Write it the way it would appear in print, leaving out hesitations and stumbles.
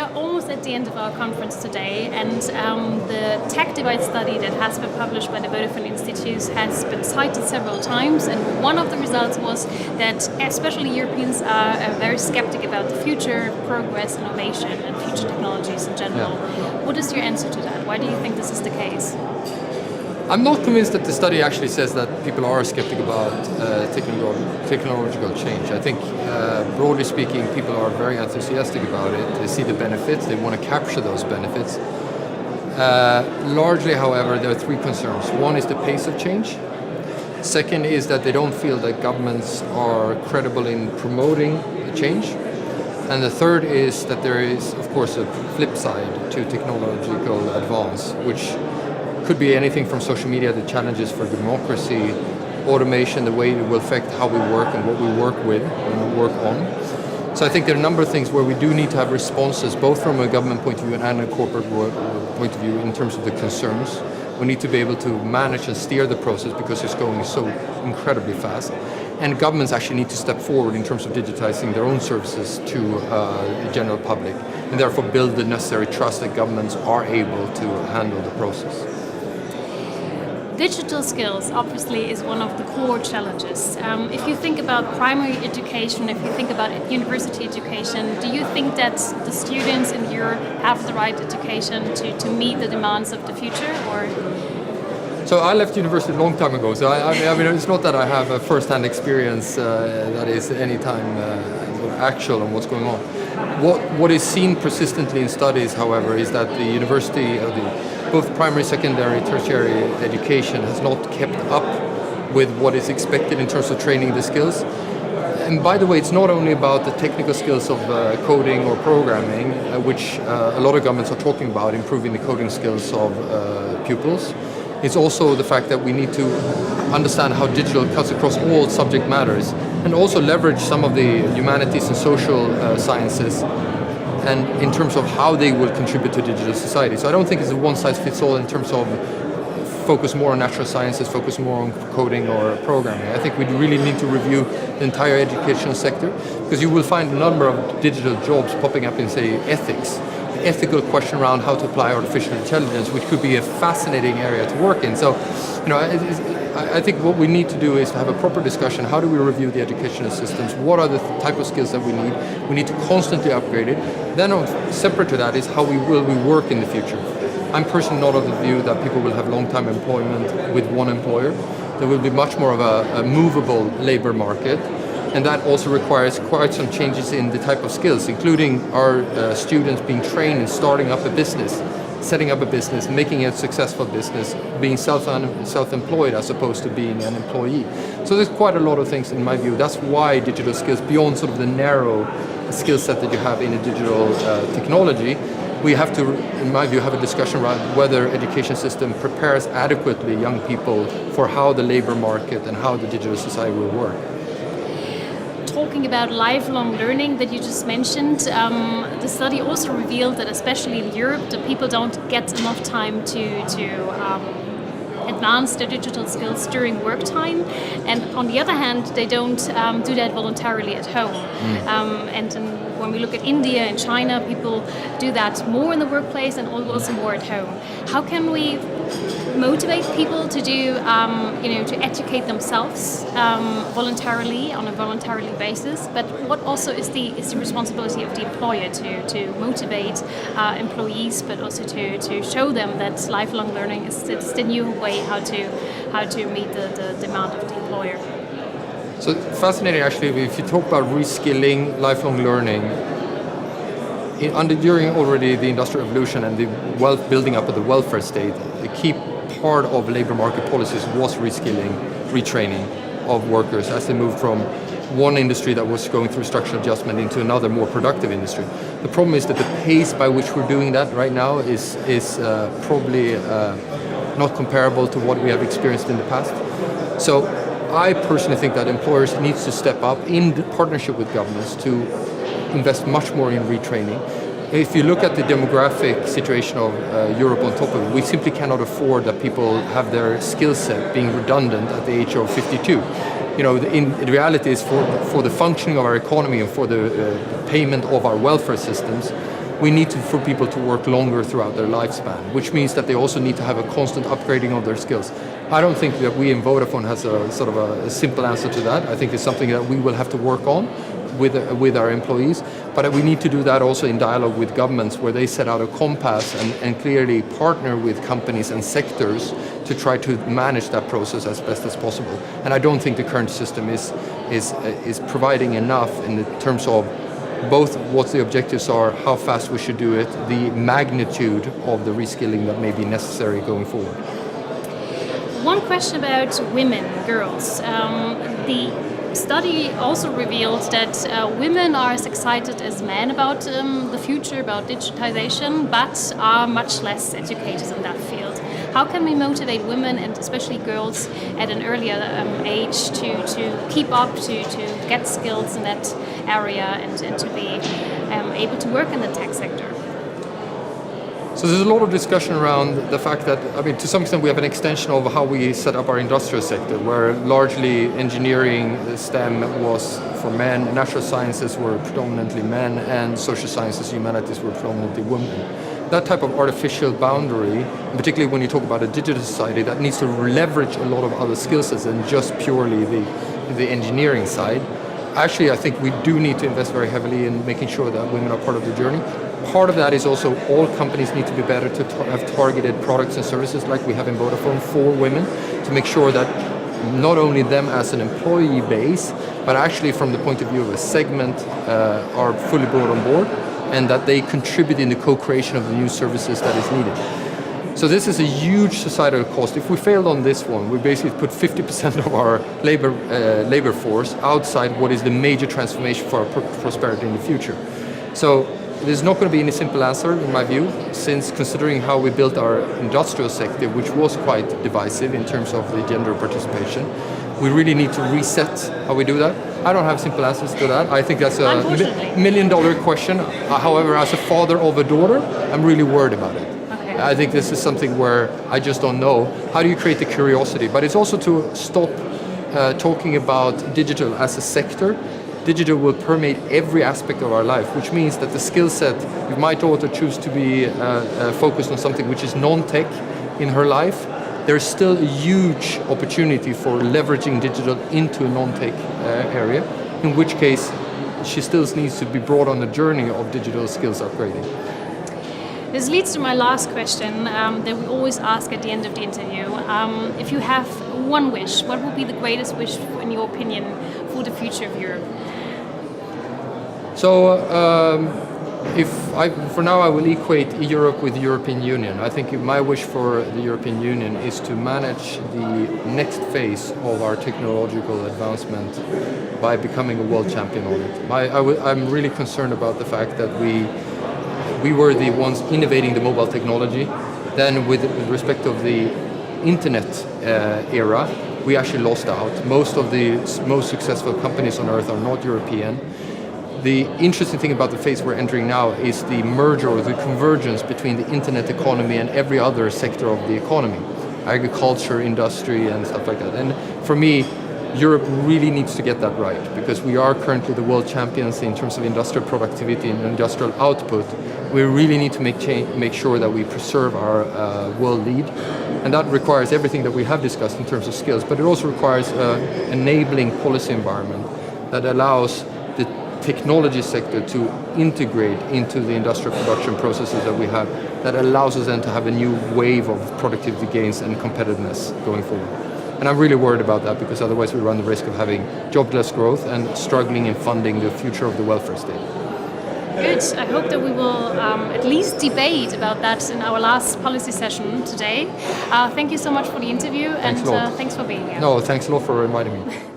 are almost at the end of our conference today, and the tech divide study that has been published by the Vodafone Institute has been cited several times, and one of the results was that especially Europeans are very skeptic about the future progress, innovation, and future technologies in general. Yeah. What is your answer to that? Why do you think this is the case? I'm not convinced that the study actually says that people are skeptic about technological change. I think, broadly speaking, people are very enthusiastic about it. They see the benefits, they want to capture those benefits. Largely, however, there are three concerns. One is the pace of change. Second is that they don't feel that governments are credible in promoting the change. And the third is that there is, of course, a flip side to technological advance, which could be anything from social media, the challenges for democracy, automation, the way it will affect how we work and what we work with and we work on. So I think there are a number of things where we do need to have responses, both from a government point of view and a corporate point of view in terms of the concerns. We need to be able to manage and steer the process because it's going so incredibly fast. And governments actually need to step forward in terms of digitizing their own services to the general public, and therefore build the necessary trust that governments are able to handle the process. Digital skills obviously is one of the core challenges. If you think about primary education, if you think about university education, do you think that the students in Europe have the right education to meet the demands of the future? Or? So I left university a long time ago, so I mean it's not that I have a first-hand experience that is any time actual on what's going on. What is seen persistently in studies, however, is that the university, both primary, secondary, tertiary education has not kept up with what is expected in terms of training the skills. And by the way, it's not only about the technical skills of coding or programming, which a lot of governments are talking about, improving the coding skills of pupils. It's also the fact that we need to understand how digital cuts across all subject matters and also leverage some of the humanities and social sciences and in terms of how they will contribute to digital society. So I don't think it's a one-size-fits-all in terms of focus more on natural sciences, focus more on coding or programming. I think we really need to review the entire educational sector because you will find a number of digital jobs popping up in, say, ethics. Ethical question around how to apply artificial intelligence, which could be a fascinating area to work in. So, I think what we need to do is to have a proper discussion. How do we review the educational systems? What are the type of skills that we need? We need to constantly upgrade it. Then, separate to that is how we work in the future. I'm personally not of the view that people will have long-time employment with one employer. There will be much more of a movable labor market. And that also requires quite some changes in the type of skills, including our students being trained in starting up a business, setting up a business, making it a successful business, being self-employed as opposed to being an employee. So there's quite a lot of things in my view. That's why digital skills, beyond sort of the narrow skill set that you have in a digital technology, we have to, in my view, have a discussion around whether education system prepares adequately young people for how the labor market and how the digital society will work. Talking about lifelong learning that you just mentioned, the study also revealed that especially in Europe, the people don't get enough time to advance their digital skills during work time, and on the other hand, they don't do that voluntarily at home. When we look at India and China, people do that more in the workplace and also more at home. How can we motivate people to do, to educate themselves voluntarily on a voluntarily basis? But what also is the responsibility of the employer to motivate employees, but also to show them that lifelong learning is the new way how to meet the demand of the employer. So fascinating, actually, if you talk about reskilling, lifelong learning, during already the Industrial Revolution and the building up of the welfare state, a key part of labor market policies was reskilling, retraining of workers as they moved from one industry that was going through structural adjustment into another more productive industry. The problem is that the pace by which we're doing that right now is probably not comparable to what we have experienced in the past. So I personally think that employers need to step up in partnership with governments to invest much more in retraining. If you look at the demographic situation of Europe on top of it, we simply cannot afford that people have their skill set being redundant at the age of 52. In reality is for the functioning of our economy and for the payment of our welfare systems, we need for people to work longer throughout their lifespan, which means that they also need to have a constant upgrading of their skills. I don't think that we in Vodafone has a sort of a simple answer to that. I think it's something that we will have to work on with our employees, but we need to do that also in dialogue with governments, where they set out a compass and clearly partner with companies and sectors to try to manage that process as best as possible. And I don't think the current system is providing enough in terms of both what the objectives are, how fast we should do it, the magnitude of the reskilling that may be necessary going forward. One question about women, girls. The study also revealed that women are as excited as men about the future, about digitization, but are much less educated in that field. How can we motivate women, and especially girls, at an earlier age to keep up, to get skills in that area and to be able to work in the tech sector? So there's a lot of discussion around the fact that, I mean, to some extent we have an extension of how we set up our industrial sector, where largely engineering, STEM was for men, natural sciences were predominantly men, and social sciences, humanities were predominantly women. That type of artificial boundary, particularly when you talk about a digital society, that needs to leverage a lot of other skill sets than just purely the engineering side. Actually, I think we do need to invest very heavily in making sure that women are part of the journey. Part of that is also all companies need to be better to have targeted products and services like we have in Vodafone for women, to make sure that not only them as an employee base, but actually from the point of view of a segment are fully brought on board, and that they contribute in the co-creation of the new services that is needed. So this is a huge societal cost. If we failed on this one, we basically put 50% of our labor force outside what is the major transformation for our prosperity in the future. So there's not going to be any simple answer, in my view, since considering how we built our industrial sector, which was quite divisive in terms of the gender participation, we really need to reset how we do that. I don't have simple answers to that. I think that's a $1 million question. However, as a father of a daughter, I'm really worried about it. Okay. I think this is something where I just don't know. How do you create the curiosity? But it's also to stop talking about digital as a sector. Digital will permeate every aspect of our life, which means that the skill set, if my daughter chooses to be focused on something which is non-tech in her life, there's still a huge opportunity for leveraging digital into a non-tech area, in which case she still needs to be brought on a journey of digital skills upgrading. This leads to my last question that we always ask at the end of the interview. If you have one wish, what would be the greatest wish, in your opinion, for the future of Europe? So, for now I will equate Europe with the European Union. I think my wish for the European Union is to manage the next phase of our technological advancement by becoming a world champion on it. I'm really concerned about the fact that we were the ones innovating the mobile technology. Then with respect of the internet era, we actually lost out. Most of the most successful companies on earth are not European. The interesting thing about the phase we're entering now is the merger or the convergence between the internet economy and every other sector of the economy, agriculture, industry, and stuff like that. And for me, Europe really needs to get that right, because we are currently the world champions in terms of industrial productivity and industrial output. We really need to make sure that we preserve our world lead. And that requires everything that we have discussed in terms of skills, but it also requires an enabling policy environment that allows the technology sector to integrate into the industrial production processes that we have, that allows us then to have a new wave of productivity gains and competitiveness going forward. And I'm really worried about that, because otherwise we run the risk of having jobless growth and struggling in funding the future of the welfare state. Good. I hope that we will at least debate about that in our last policy session today. Thank you so much for the interview, and thanks for being here. No, thanks a lot for inviting me.